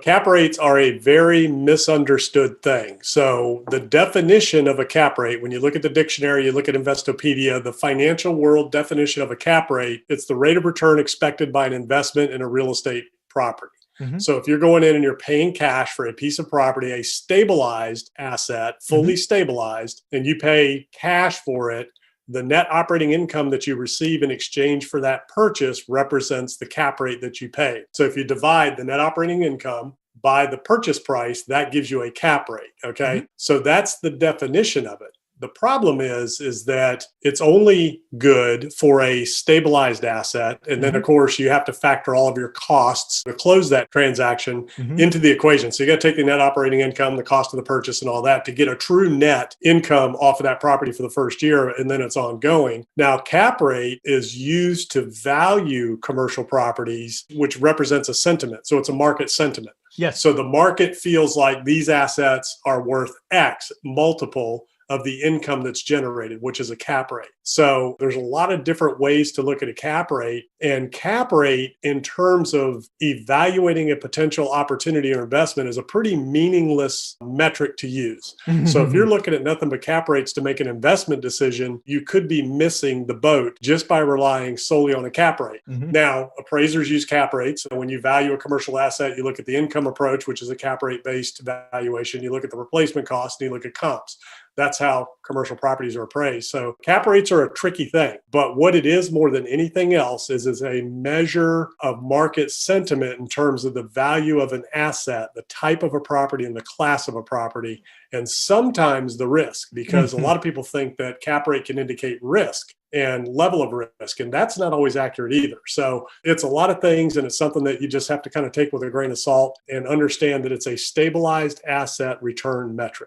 cap rates are a very misunderstood thing. So the definition of a cap rate, when you look at the dictionary, you look at Investopedia, the financial world definition of a cap rate, it's the rate of return expected by an investment in a real estate property. So if you're going in and you're paying cash for a piece of property, a stabilized asset, fully stabilized, and you pay cash for it, the net operating income that you receive in exchange for that purchase represents the cap rate that you pay. So if you divide the net operating income by the purchase price, that gives you a cap rate. Okay. So that's the definition of it. The problem is that it's only good for a stabilized asset. And then, of course, you have to factor all of your costs to close that transaction into the equation. So you got to take the net operating income, the cost of the purchase and all that to get a true net income off of that property for the first year. And then it's ongoing. Now, cap rate is used to value commercial properties, which represents a sentiment. So it's a market sentiment. Yes. So the market feels like these assets are worth X multiple of the income that's generated, which is a cap rate. So there's a lot of different ways to look at a cap rate. And cap rate, in terms of evaluating a potential opportunity or investment, is a pretty meaningless metric to use. So if you're looking at nothing but cap rates to make an investment decision, you could be missing the boat just by relying solely on a cap rate. Now, appraisers use cap rates. And when you value a commercial asset, you look at the income approach, which is a cap rate based valuation. You look at the replacement cost and you look at comps. That's how commercial properties are appraised. So cap rates are a tricky thing, but what it is more than anything else is a measure of market sentiment in terms of the value of an asset, the type of a property and the class of a property, and sometimes the risk, because a lot of people think that cap rate can indicate risk and level of risk, and that's not always accurate either. So it's a lot of things, and it's something that you just have to kind of take with a grain of salt and understand that it's a stabilized asset return metric.